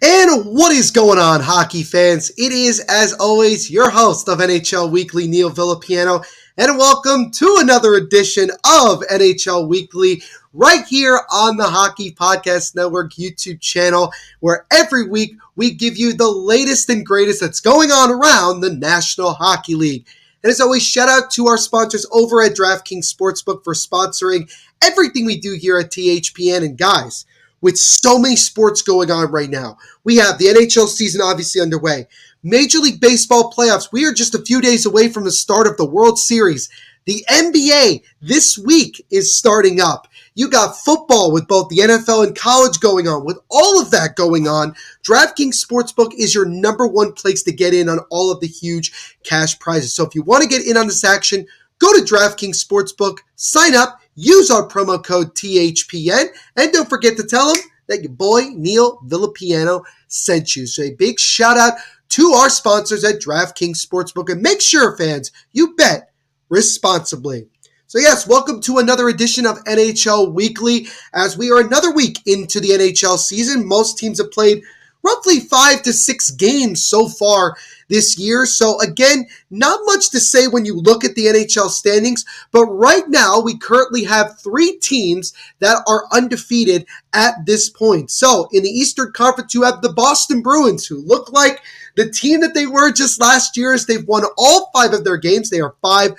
And what is going on, hockey fans? It is, as always, your host of NHL Weekly, Neil Villapiano, and welcome to another edition of NHL Weekly right here on the Hockey Podcast Network YouTube channel, where every week we give you the latest and greatest that's going on around the National Hockey League. And as always, shout out to our sponsors over at DraftKings Sportsbook for sponsoring everything we do here at THPN. And guys, with so many sports going on right now, we have the NHL season obviously underway. Major League Baseball playoffs, we are just a few days away from the start of the World Series. The NBA this week is starting up. You got football with both the NFL and college going on. With all of that going on, DraftKings Sportsbook is your number one place to get in on all of the huge cash prizes. So if you want to get in on this action, go to DraftKings Sportsbook, sign up, use our promo code THPN, and don't forget to tell them that your boy Neil Villapiano sent you. So a big shout out to our sponsors at DraftKings Sportsbook, and make sure, fans, you bet responsibly. So yes, welcome to another edition of NHL Weekly, as we are another week into the NHL season. Most teams have played roughly 5 to 6 games so far this year. So again, not much to say when you look at the NHL standings, but right now we currently have 3 teams that are undefeated at this point. So in the Eastern Conference, you have the Boston Bruins, who look like the team that they were just last year, as they've won all 5 of their games. They are 5-0.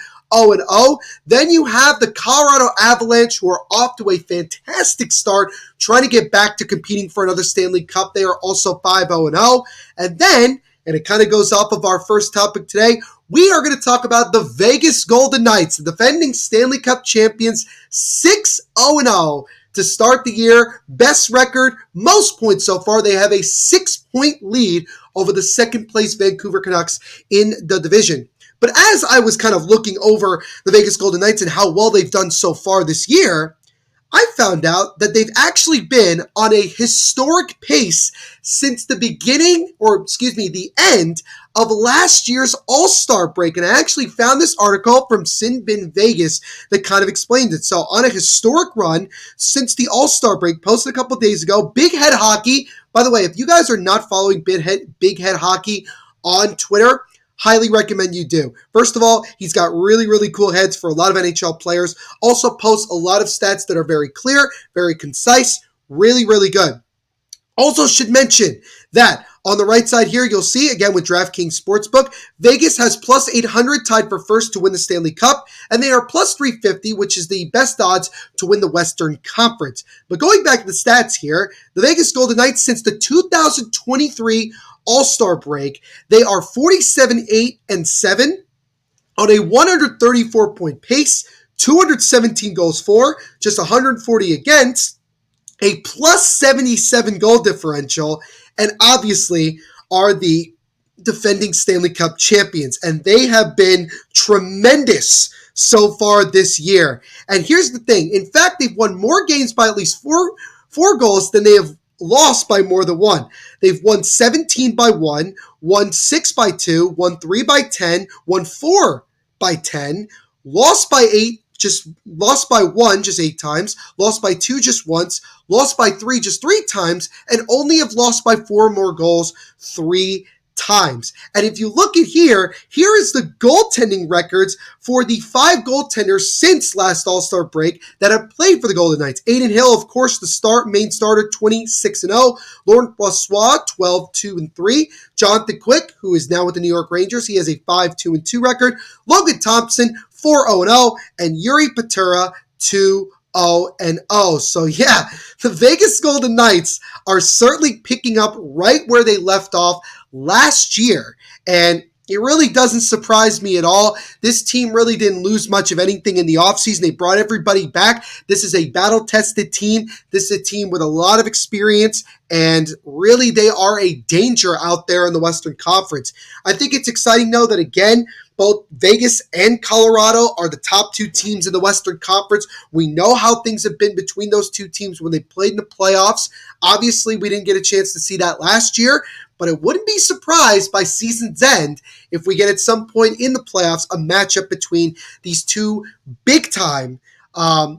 Then you have the Colorado Avalanche, who are off to a fantastic start, trying to get back to competing for another Stanley Cup. They are also 5-0. And then, and it kind of goes off of our first topic today, we are going to talk about the Vegas Golden Knights, the defending Stanley Cup champions, 6-0 to start the year. Best record, most points so far. They have a 6-point lead over the second place Vancouver Canucks in the division. But as I was kind of looking over the Vegas Golden Knights and how well they've done so far this year, I found out that they've actually been on a historic pace since the end of last year's All-Star break. And I actually found this article from Sin Bin Vegas that kind of explained it. So on a historic run since the All-Star break, posted a couple days ago, Big Head Hockey. By the way, if you guys are not following Big Head Hockey on Twitter, highly recommend you do. First of all, he's got really, really cool heads for a lot of NHL players. Also posts a lot of stats that are very clear, very concise, really, really good. Also should mention that on the right side here, you'll see, again with DraftKings Sportsbook, Vegas has plus 800 tied for first to win the Stanley Cup, and they are plus 350, which is the best odds to win the Western Conference. But going back to the stats here, the Vegas Golden Knights, since the 2023 All-Star break, they are 47-8-7 on a 134-point pace, 217 goals for, just 140 against, a plus 77 goal differential, and obviously are the defending Stanley Cup champions. And they have been tremendous so far this year. And here's the thing. In fact, they've won more games by at least four goals than they have lost by more than one. They've won 17 by 1, won 6 by 2, won 3 by 10, won 4 by 10, lost by 1 just 8 times, lost by 2 just once, lost by 3 just 3 times, and only have lost by 4 more goals 3 times. And if you look at here is the goaltending records for the 5 goaltenders since last All-Star break that have played for the Golden Knights. Adin Hill, of course, the main starter, 26-0. Laurent Brossoit, 12-2-3. Jonathan Quick, who is now with the New York Rangers, he has a 5-2-2 record. Logan Thompson, 4-0-0, and Yuri Patera, 2-0-0. So yeah, the Vegas Golden Knights are certainly picking up right where they left off last year, and it really doesn't surprise me at all. This team really didn't lose much of anything in the offseason. They brought everybody back. This is a battle-tested team. This is a team with a lot of experience, and really they are a danger out there in the Western Conference. I think it's exciting, though, that again, both Vegas and Colorado are the top 2 teams in the Western Conference. We know how things have been between those 2 teams when they played in the playoffs. Obviously, we didn't get a chance to see that last year, but I wouldn't be surprised by season's end if we get at some point in the playoffs a matchup between these 2 big-time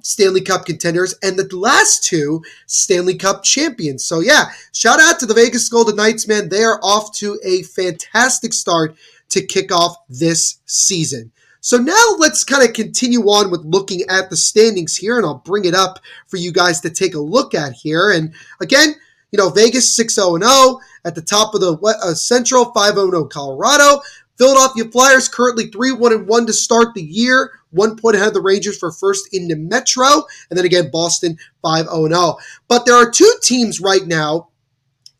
Stanley Cup contenders, and the last two Stanley Cup champions. So yeah, shout out to the Vegas Golden Knights, man. They are off to a fantastic start to kick off this season. So now let's kind of continue on with looking at the standings here, and I'll bring it up for you guys to take a look at here. And again, Vegas 6-0-0 at the top of the Central, 5-0-0 Colorado. Philadelphia Flyers currently 3-1-1 to start the year, 1 point ahead of the Rangers for first in the Metro, and then again Boston 5-0-0. But there are two teams right now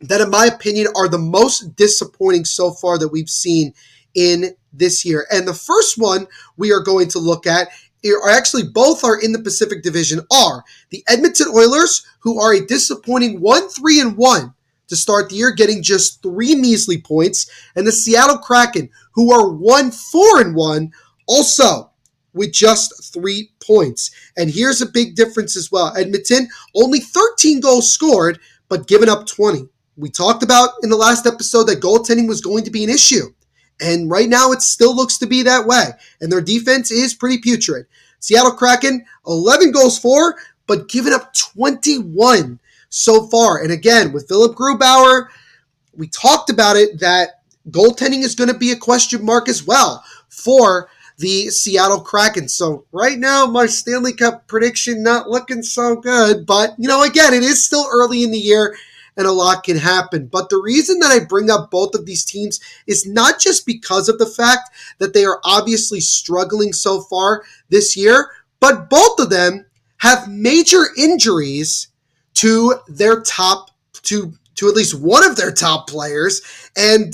that, in my opinion, are the most disappointing so far that we've seen in this year. And the first one we are going to look at are actually both are in the Pacific Division, are the Edmonton Oilers, who are a disappointing 1-3-1 to start the year, getting just 3 measly points, and the Seattle Kraken, who are 1-4-1, also with just 3 points. And here's a big difference as well. Edmonton, only 13 goals scored, but given up 20. We talked about in the last episode that goaltending was going to be an issue. And right now it still looks to be that way. And their defense is pretty putrid. Seattle Kraken, 11 goals for, but given up 21 so far. And again, with Philip Grubauer, we talked about it, that goaltending is going to be a question mark as well for the Seattle Kraken. So right now, my Stanley Cup prediction not looking so good. But, again, it is still early in the year and a lot can happen. But the reason that I bring up both of these teams is not just because of the fact that they are obviously struggling so far this year, but both of them have major injuries to their top, to at least one of their top players. And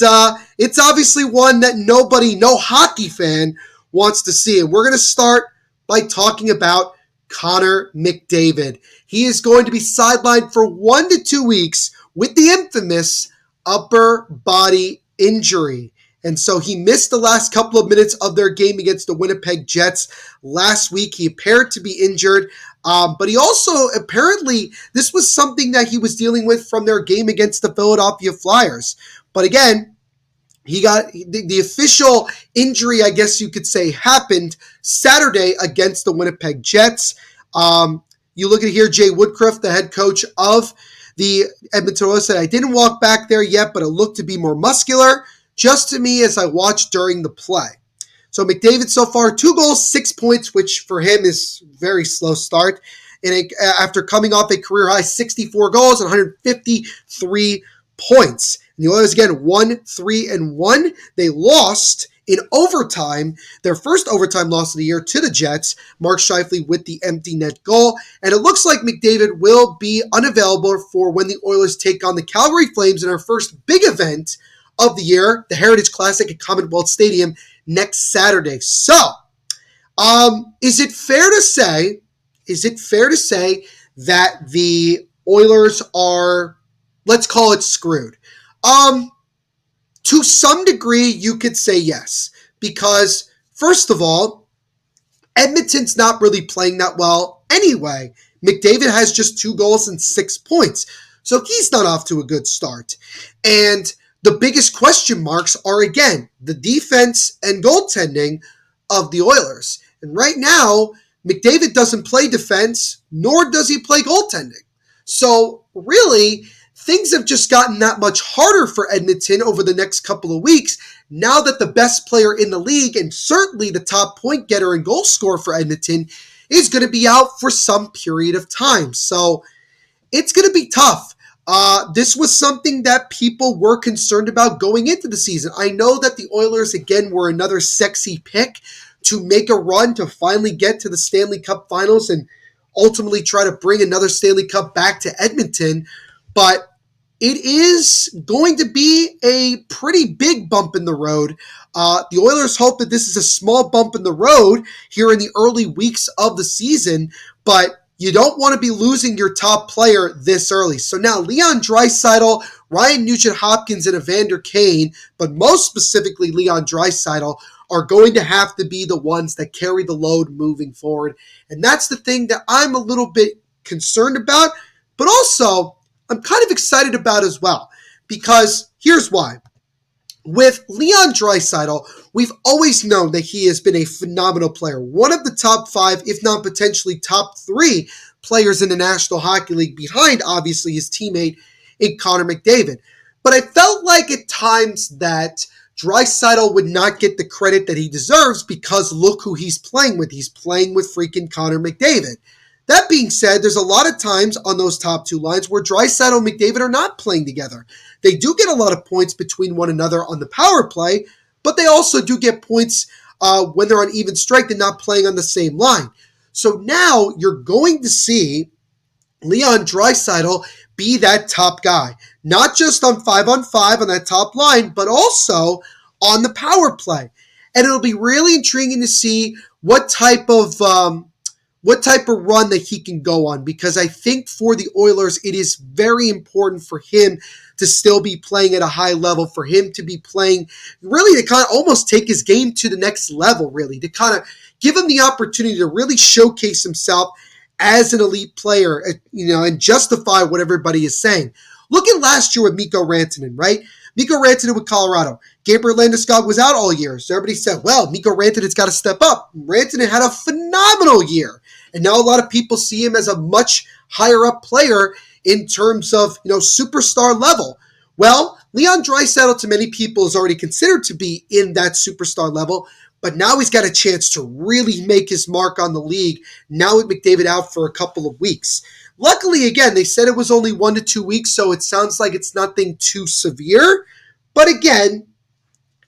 it's obviously one that no hockey fan wants to see. And we're going to start by talking about Connor McDavid. He is going to be sidelined for 1 to 2 weeks with the infamous upper body injury. And so he missed the last couple of minutes of their game against the Winnipeg Jets last week. He appeared to be injured, but he also apparently, this was something that he was dealing with from their game against the Philadelphia Flyers. But again, he got the official injury, I guess you could say, happened Saturday against the Winnipeg Jets. You look at here, Jay Woodcroft, the head coach of the Edmonton Oilers, said, "I didn't walk back there yet, but it looked to be more muscular, just to me as I watched during the play." So McDavid so far, 2 goals, 6 points, which for him is very slow start. And after coming off a career high 64 goals and 153 points. And the Oilers again 1-3-1. They lost in overtime, their first overtime loss of the year to the Jets. Mark Scheifele with the empty net goal. And it looks like McDavid will be unavailable for when the Oilers take on the Calgary Flames in our first big event of the year, the Heritage Classic at Commonwealth Stadium next Saturday. So, is it fair to say that the Oilers are, let's call it, screwed? To some degree, you could say yes, because first of all, Edmonton's not really playing that well anyway. McDavid has just 2 goals and 6 points, so he's not off to a good start. And the biggest question marks are, again, the defense and goaltending of the Oilers. And right now, McDavid doesn't play defense, nor does he play goaltending. So really, things have just gotten that much harder for Edmonton over the next couple of weeks, now that the best player in the league, and certainly the top point getter and goal scorer for Edmonton, is going to be out for some period of time. So it's going to be tough. This was something that people were concerned about going into the season. I know that the Oilers, again, were another sexy pick to make a run to finally get to the Stanley Cup Finals and ultimately try to bring another Stanley Cup back to Edmonton. But it is going to be a pretty big bump in the road. The Oilers hope that this is a small bump in the road here in the early weeks of the season, but you don't want to be losing your top player this early. So now Leon Draisaitl, Ryan Nugent-Hopkins, and Evander Kane, but most specifically Leon Draisaitl, are going to have to be the ones that carry the load moving forward. And that's the thing that I'm a little bit concerned about, but also I'm kind of excited about as well, because here's why. With Leon Draisaitl, we've always known that he has been a phenomenal player. One of the top 5, if not potentially top 3 players in the National Hockey League, behind obviously his teammate in Connor McDavid. But I felt like at times that Draisaitl would not get the credit that he deserves because look who he's playing with. He's playing with freaking Connor McDavid. That being said, there's a lot of times on those top 2 lines where Draisaitl and McDavid are not playing together. They do get a lot of points between one another on the power play, but they also do get points when they're on even strength and not playing on the same line. So now you're going to see Leon Draisaitl be that top guy, not just on 5-on-5 on that top line, but also on the power play. And it'll be really intriguing to see what type of run that he can go on, because I think for the Oilers, it is very important for him to still be playing at a high level, for him to be playing really to kind of almost take his game to the next level, really, to kind of give him the opportunity to really showcase himself as an elite player, and justify what everybody is saying. Look at last year with Mikko Rantanen, right? Mikko Rantanen with Colorado. Gabriel Landeskog was out all year, so everybody said, well, Mikko Rantanen's got to step up. Rantanen had a phenomenal year, and now a lot of people see him as a much higher up player in terms of, superstar level. Well, Leon Draisaitl to many people is already considered to be in that superstar level, but now he's got a chance to really make his mark on the league, now with McDavid out for a couple of weeks. Luckily, again, they said it was only 1 to 2 weeks, so it sounds like it's nothing too severe. But again,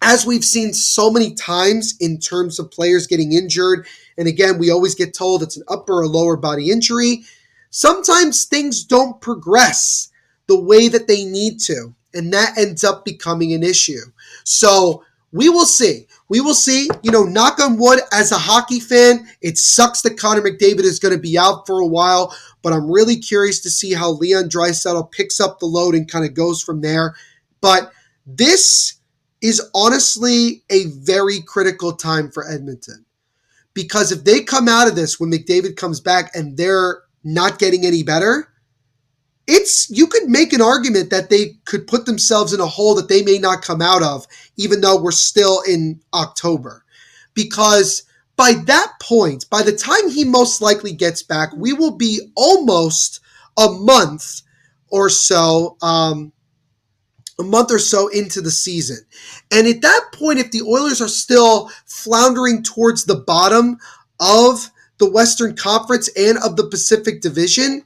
as we've seen so many times in terms of players getting injured, and again, we always get told it's an upper or lower body injury, sometimes things don't progress the way that they need to, and that ends up becoming an issue. So we will see. We will see, knock on wood, as a hockey fan, it sucks that Connor McDavid is going to be out for a while, but I'm really curious to see how Leon Draisaitl picks up the load and kind of goes from there. But this is honestly a very critical time for Edmonton, because if they come out of this when McDavid comes back and they're not getting any better, you could make an argument that they could put themselves in a hole that they may not come out of, even though we're still in October. Because by that point, by the time he most likely gets back, we will be almost a month or so into the season. And at that point, if the Oilers are still floundering towards the bottom of the Western Conference and of the Pacific Division,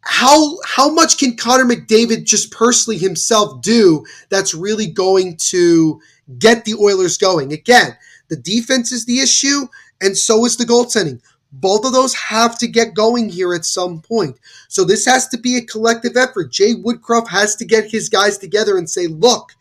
how much can Connor McDavid just personally himself do that's really going to get the Oilers going? Again, the defense is the issue, and so is the goaltending. Both of those have to get going here at some point. So this has to be a collective effort. Jay Woodcroft has to get his guys together and say, look,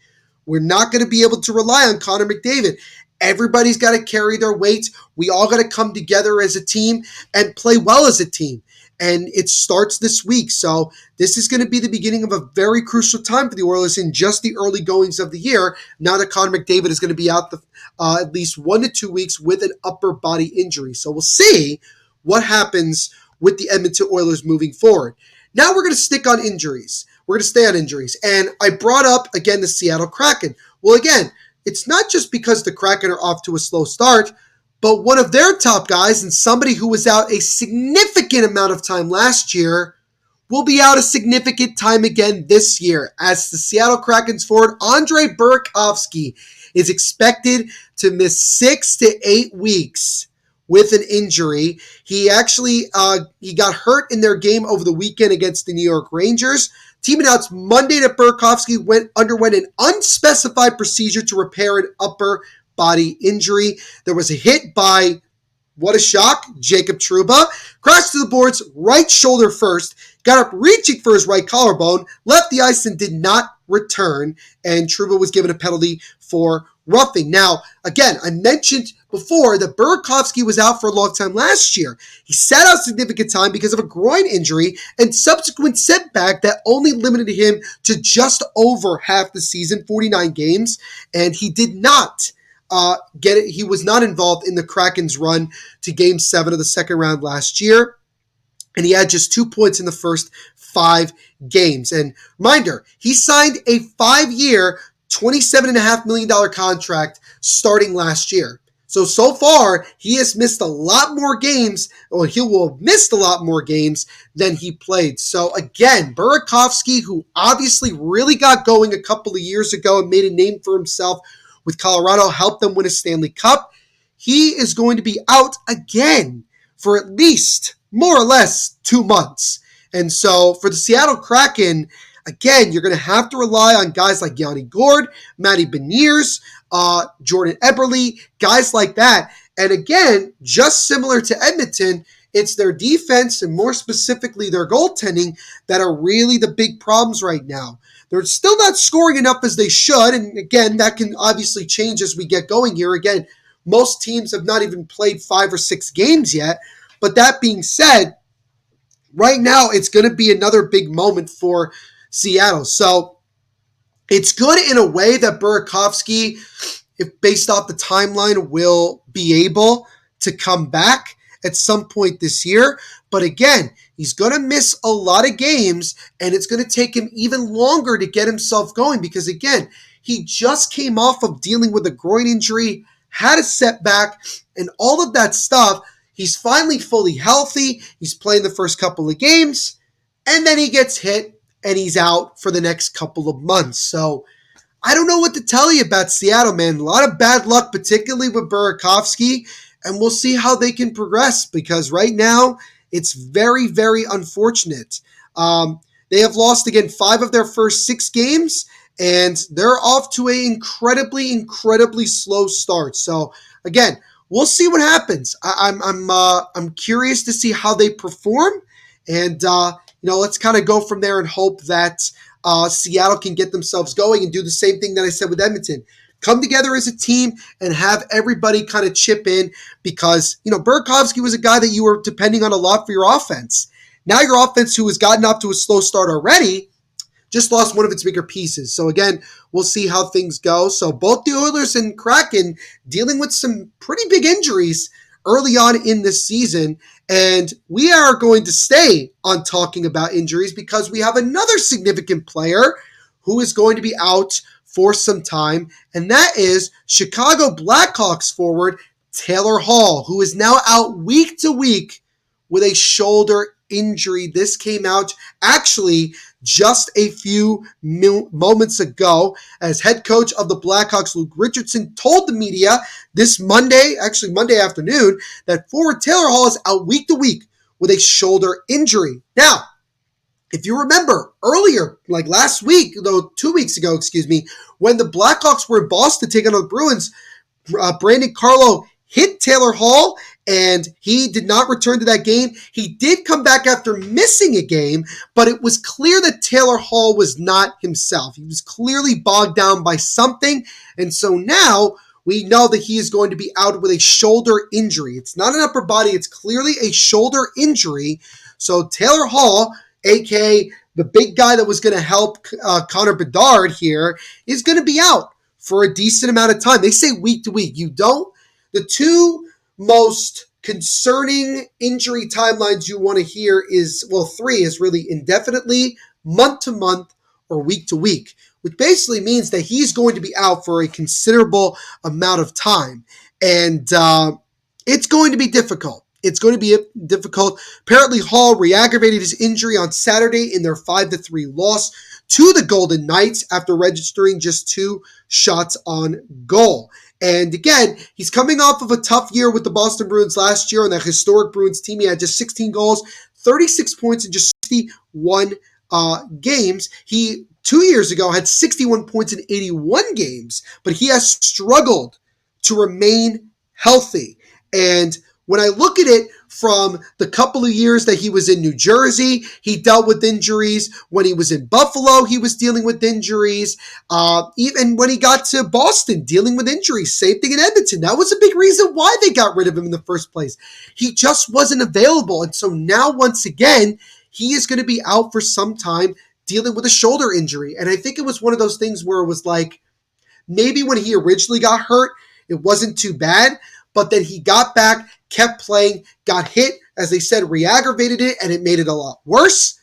we're not going to be able to rely on Connor McDavid. Everybody's got to carry their weight. We all got to come together as a team and play well as a team. And it starts this week. So this is going to be the beginning of a very crucial time for the Oilers in just the early goings of the year, now that Connor McDavid is going to be out at least 1 to 2 weeks with an upper body injury. So we'll see what happens with the Edmonton Oilers moving forward. Now we're going to stick on injuries. We're going to stay on injuries. And I brought up, again, the Seattle Kraken. Well, again, it's not just because the Kraken are off to a slow start, but one of their top guys, and somebody who was out a significant amount of time last year, will be out a significant time again this year, as the Seattle Kraken's forward Andrei Burakovsky is expected to miss 6 to 8 weeks with an injury. He actually he got hurt in their game over the weekend against the New York Rangers. Team announced Monday that Burakovsky underwent an unspecified procedure to repair an upper body injury. There was a hit by, what a shock, Jacob Trouba. Crashed to the boards, right shoulder first, got up reaching for his right collarbone, left the ice and did not return, and Trouba was given a penalty for roughing. Now, again, I mentioned before that Burakovsky was out for a long time last year. He sat out significant time because of a groin injury and subsequent setback that only limited him to just over half the season, 49 games, and he did not get it. He was not involved in the Kraken's run to Game 7 of the second round last year, and he had just 2 points in the first 5 games. And reminder, he signed a 5-year, $27.5 million contract starting last year. So far, he has missed a lot more games, or he will have missed a lot more games than he played. So again, Burakovsky, who obviously really got going a couple of years ago and made a name for himself with Colorado, helped them win a Stanley Cup, he is going to be out again for at least, more or less, 2 months. And so for the Seattle Kraken, again, you're going to have to rely on guys like Yanni Gourde, Matty Beniers, Jordan Eberle, guys like that. And again, just similar to Edmonton, it's their defense and more specifically their goaltending that are really the big problems right now. They're still not scoring enough as they should. And again, that can obviously change as we get going here. Again, most teams have not even played 5 or 6 games yet. But that being said, right now it's going to be another big moment for Seattle. So it's good in a way that Burakovsky, if based off the timeline, will be able to come back at some point this year. But again, he's going to miss a lot of games, and it's going to take him even longer to get himself going because, again, he just came off of dealing with a groin injury, had a setback, and all of that stuff. He's finally fully healthy. He's playing the first couple of games, and then he gets hit, and he's out for the next couple of months. So I don't know what to tell you about Seattle, man. A lot of bad luck, particularly with Burakovsky, and we'll see how they can progress because right now it's very, very unfortunate. They have lost, again, 5 of their first 6 games, and they're off to an incredibly, incredibly slow start. So, again, we'll see what happens. I'm curious to see how they perform, and let's kind of go from there and hope that Seattle can get themselves going and do the same thing that I said with Edmonton. Come together as a team and have everybody kind of chip in because, Burakovsky was a guy that you were depending on a lot for your offense. Now your offense, who has gotten off to a slow start already, just lost one of its bigger pieces. So again, we'll see how things go. So both the Oilers and Kraken dealing with some pretty big injuries early on in this season. And we are going to stay on talking about injuries because we have another significant player who is going to be out for some time, and that is Chicago Blackhawks forward Taylor Hall, who is now out week to week with a shoulder injury. This came out actually just a few moments ago as head coach of the Blackhawks, Luke Richardson, told the media this Monday afternoon, that forward Taylor Hall is out week to week with a shoulder injury. Now, if you remember earlier, like last week, 2 weeks ago, when the Blackhawks were in Boston taking on the Bruins, Brandon Carlo hit Taylor Hall, and he did not return to that game. He did come back after missing a game, but it was clear that Taylor Hall was not himself. He was clearly bogged down by something, and so now we know that he is going to be out with a shoulder injury. It's not an upper body. It's clearly a shoulder injury. So Taylor Hall, a.k.a. the big guy that was going to help Connor Bedard here, is going to be out for a decent amount of time. They say week to week. The 2 most concerning injury timelines you want to hear is, 3 is really indefinitely, month to month, or week to week, which basically means that he's going to be out for a considerable amount of time. And it's going to be difficult. It's going to be difficult. Apparently, Hall re-aggravated his injury on Saturday in their 5-3 loss to the Golden Knights after registering just 2 shots on goal. And again, he's coming off of a tough year with the Boston Bruins last year on that historic Bruins team. He had just 16 goals, 36 points in just 61 games. He, 2 years ago, had 61 points in 81 games, but he has struggled to remain healthy. And when I look at it from the couple of years that he was in New Jersey, he dealt with injuries. When he was in Buffalo, he was dealing with injuries. Even when he got to Boston, dealing with injuries. Same thing in Edmonton. That was a big reason why they got rid of him in the first place. He just wasn't available. And so now, once again, he is going to be out for some time dealing with a shoulder injury. And I think it was one of those things where it was like, maybe when he originally got hurt, it wasn't too bad. But then he got back, kept playing, got hit, as they said, re-aggravated it, and it made it a lot worse.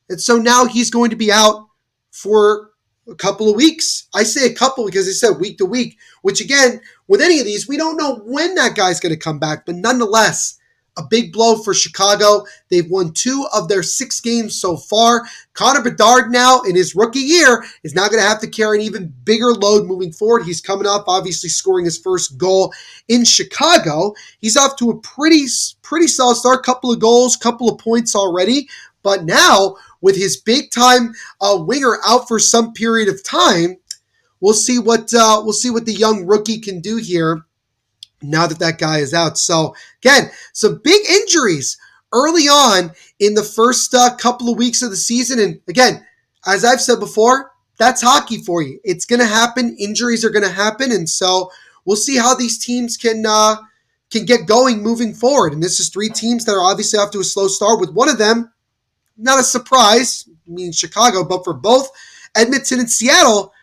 And so now he's going to be out for a couple of weeks. I say a couple because I said week to week, which again, with any of these, we don't know when that guy's going to come back, but nonetheless, a big blow for Chicago. They've won 2 of their 6 games so far. Connor Bedard now, in his rookie year, is now going to have to carry an even bigger load moving forward. He's coming up, obviously scoring his first goal in Chicago. He's off to a pretty solid start, couple of goals, couple of points already. But now, with his big-time winger out for some period of time, we'll see what the young rookie can do here now that that guy is out. So, again, some big injuries early on in the first couple of weeks of the season. And, again, as I've said before, that's hockey for you. It's going to happen. Injuries are going to happen. And so we'll see how these teams can get going moving forward. And this is 3 teams that are obviously off to a slow start, with one of them, not a surprise, I mean Chicago, but for both Edmonton and Seattle,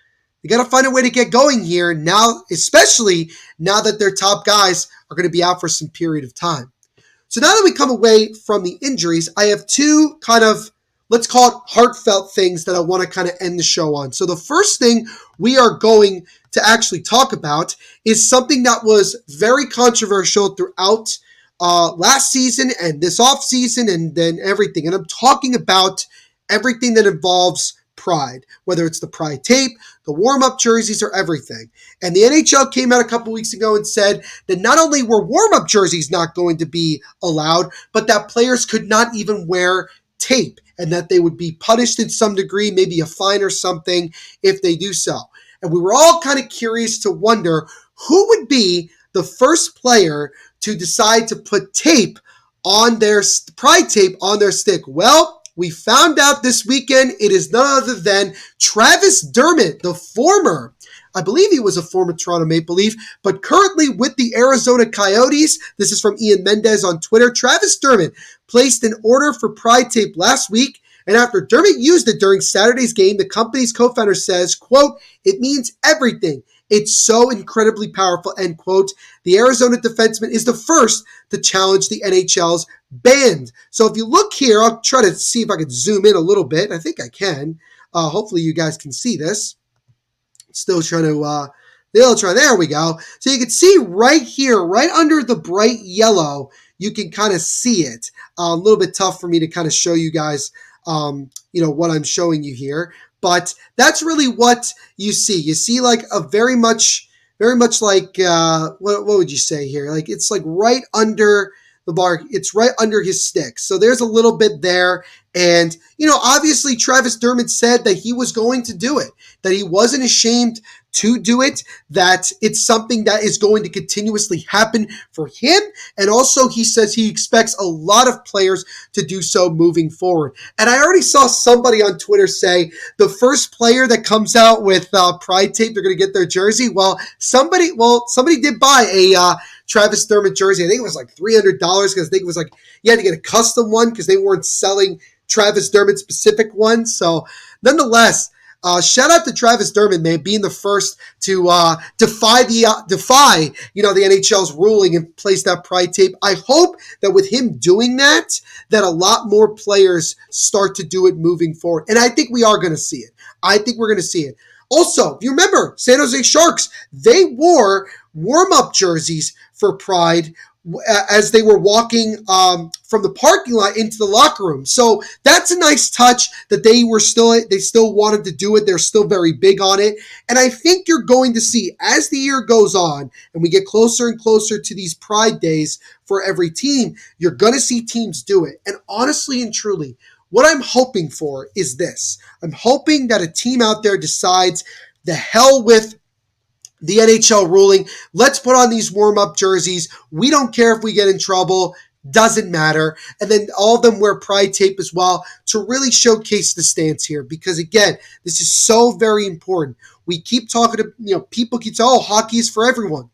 you got to find a way to get going here now, especially now that their top guys are going to be out for some period of time. So now that we come away from the injuries, I have 2 kind of, let's call it heartfelt things that I want to kind of end the show on. So the first thing we are going to actually talk about is something that was very controversial throughout last season and this offseason and then everything. And I'm talking about everything that involves Pride, whether it's the Pride tape, the warm-up jerseys, or everything. And the NHL came out a couple weeks ago and said that not only were warm-up jerseys not going to be allowed, but that players could not even wear tape and that they would be punished in some degree, maybe a fine or something if they do so. And we were all kind of curious to wonder who would be the first player to decide to put tape on their Pride tape on their stick. Well, we found out this weekend it is none other than Travis Dermott, the former, I believe he was a former Toronto Maple Leaf, but currently with the Arizona Coyotes. This is from Ian Mendez on Twitter. Travis Dermott placed an order for Pride tape last week, and after Dermott used it during Saturday's game, the company's co-founder says, quote, "It means everything. It's so incredibly powerful," end quote. The Arizona defenseman is the first to challenge the NHL's ban. So if you look here, I'll try to see if I can zoom in a little bit. I think I can. Hopefully you guys can see this. Still trying to, there we go. So you can see right here, right under the bright yellow, you can kind of see it. A little bit tough for me to kind of show you guys, what I'm showing you here. But that's really what you see. You see like a very much like, what would you say here? Like it's like right under the bar. It's right under his stick. So there's a little bit there. And, obviously Travis Dermott said that he was going to do it, that he wasn't ashamed to do it, that it's something that is going to continuously happen for him. And also he says he expects a lot of players to do so moving forward. And I already saw somebody on Twitter say the first player that comes out with Pride tape, they're going to get their jersey. Well, somebody did buy a Travis Dermott jersey. I think it was like $300 because I think it was like you had to get a custom one because they weren't selling Travis Dermott specific one. So nonetheless, shout out to Travis Dermott, man, being the first to defy the NHL's ruling and place that Pride tape. I hope that with him doing that a lot more players start to do it moving forward. And I think we are going to see it. I think we're going to see it. Also, if you remember, San Jose Sharks, they wore warm-up jerseys for Pride as they were walking from the parking lot into the locker room. So that's a nice touch that they still wanted to do it. They're still very big on it. And I think you're going to see, as the year goes on and we get closer and closer to these Pride days for every team, you're going to see teams do it. And honestly and truly, what I'm hoping for is this. I'm hoping that a team out there decides the hell with the NHL ruling. Let's put on these warm-up jerseys. We don't care if we get in trouble. Doesn't matter. And then all of them wear Pride tape as well to really showcase the stance here. Because again, this is so very important. We keep talking to, people keep saying, hockey is for everyone.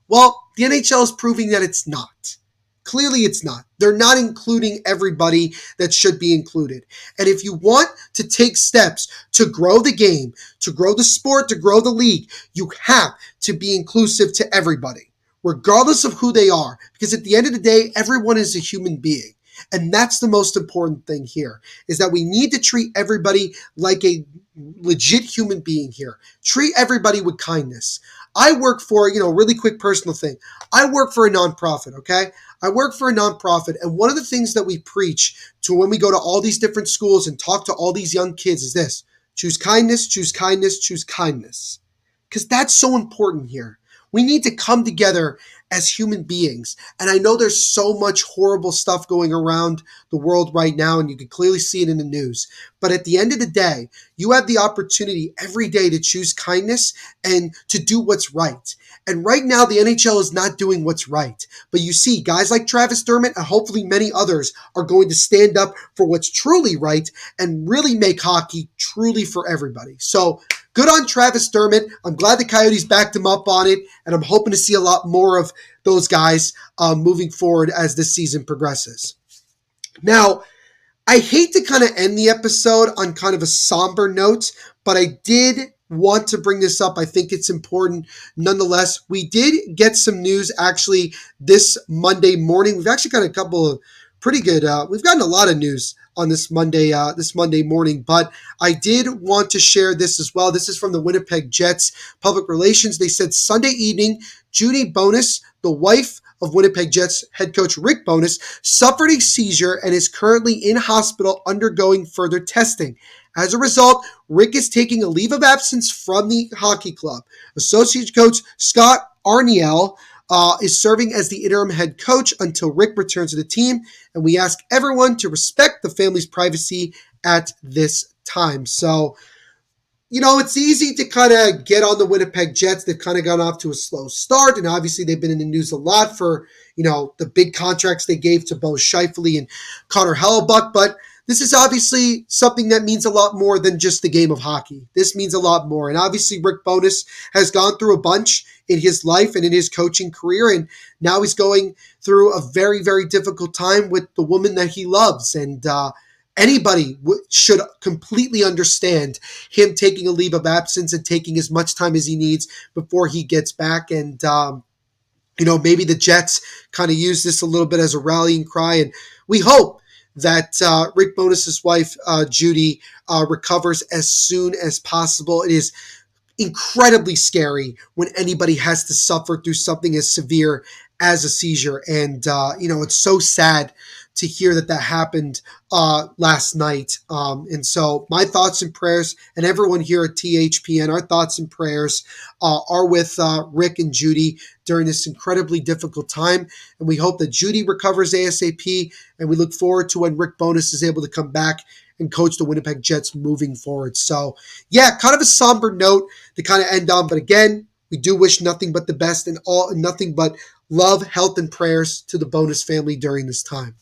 Well, the NHL is proving that it's not. Clearly it's not. They're not including everybody that should be included. And if you want to take steps to grow the game, to grow the sport, to grow the league, you have to be inclusive to everybody, regardless of who they are. Because at the end of the day, everyone is a human being. And that's the most important thing here, is that we need to treat everybody like a legit human being here. Treat everybody with kindness. I work for, really quick personal thing. I work for a nonprofit, okay? I work for a nonprofit, and one of the things that we preach to when we go to all these different schools and talk to all these young kids is this: choose kindness, choose kindness, choose kindness. Because that's so important here. We need to come together as human beings. And I know there's so much horrible stuff going around the world right now, and you can clearly see it in the news. But at the end of the day, you have the opportunity every day to choose kindness and to do what's right. And right now, the NHL is not doing what's right. But you see, guys like Travis Dermott and hopefully many others are going to stand up for what's truly right and really make hockey truly for everybody. So good on Travis Dermott. I'm glad the Coyotes backed him up on it, and I'm hoping to see a lot more of those guys moving forward as this season progresses. Now, I hate to kind of end the episode on kind of a somber note, but I did want to bring this up. I think it's important. Nonetheless, we did get some news actually this Monday morning. We've actually got a couple of pretty good, we've gotten a lot of news on this Monday morning, but I did want to share this as well. This is from the Winnipeg Jets public relations. They said Sunday evening, Judy Bowness, the wife of Winnipeg Jets head coach Rick Bowness, suffered a seizure and is currently in hospital undergoing further testing. As a result, Rick is taking a leave of absence from the hockey club. Associate coach Scott Arniel is serving as the interim head coach until Rick returns to the team, and we ask everyone to respect the family's privacy at this time. So, it's easy to kind of get on the Winnipeg Jets. They've kind of gone off to a slow start, and obviously they've been in the news a lot for, the big contracts they gave to Bo Scheifele and Connor Hellebuck, but this is obviously something that means a lot more than just the game of hockey. This means a lot more, and obviously Rick Bowness has gone through a bunch in his life and in his coaching career, and now he's going through a very, very difficult time with the woman that he loves, and anybody should completely understand him taking a leave of absence and taking as much time as he needs before he gets back. And, maybe the Jets kind of use this a little bit as a rallying cry. And we hope that Rick Bowness's wife, Judy, recovers as soon as possible. It is incredibly scary when anybody has to suffer through something as severe as a seizure. And, it's so sad to hear that happened last night. And so my thoughts and prayers, and everyone here at THPN, our thoughts and prayers are with Rick and Judy during this incredibly difficult time. And we hope that Judy recovers ASAP, and we look forward to when Rick Bowness is able to come back and coach the Winnipeg Jets moving forward. So, yeah, kind of a somber note to kind of end on. But again, we do wish nothing but the best and nothing but love, health, and prayers to the Bowness family during this time.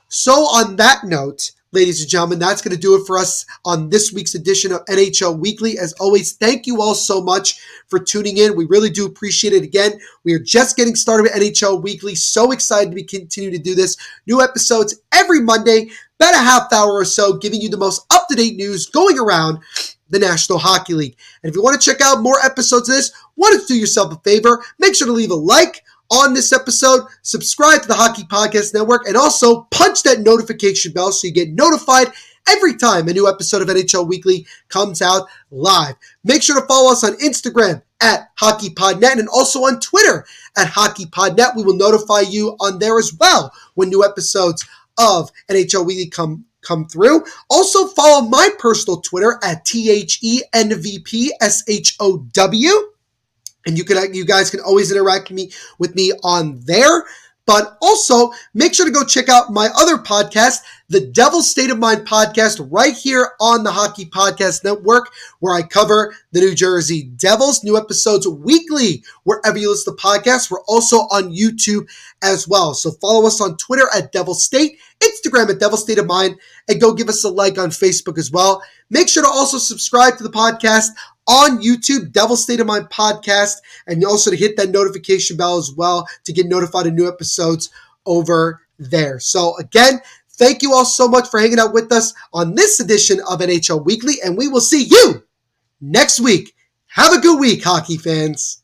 So on that note, ladies and gentlemen, that's going to do it for us on this week's edition of NHL Weekly. As always, thank you all so much for tuning in. We really do appreciate it. Again, we are just getting started with NHL Weekly. So excited to continue to do this. New episodes every Monday, about a half hour or so, giving you the most up-to-date news going around the National Hockey League. And if you want to check out more episodes of this, why don't you do yourself a favor? Make sure to leave a like on this episode, subscribe to the Hockey Podcast Network, and also punch that notification bell so you get notified every time a new episode of NHL Weekly comes out live. Make sure to follow us on Instagram at HockeyPodNet and also on Twitter at HockeyPodNet. We will notify you on there as well when new episodes of NHL Weekly come through. Also follow my personal Twitter at THENVPSHOW. And you guys can always interact with me on there. But also, make sure to go check out my other podcast, the Devil's State of Mind podcast, right here on the Hockey Podcast Network, where I cover the New Jersey Devils. New episodes weekly, wherever you listen to podcasts. We're also on YouTube as well. So follow us on Twitter at Devil's State, Instagram at Devil's State of Mind, and go give us a like on Facebook as well. Make sure to also subscribe to the podcast on YouTube, Devil's State of Mind podcast, and also to hit that notification bell as well to get notified of new episodes over there. So again, thank you all so much for hanging out with us on this edition of NHL Weekly, and we will see you next week. Have a good week, hockey fans.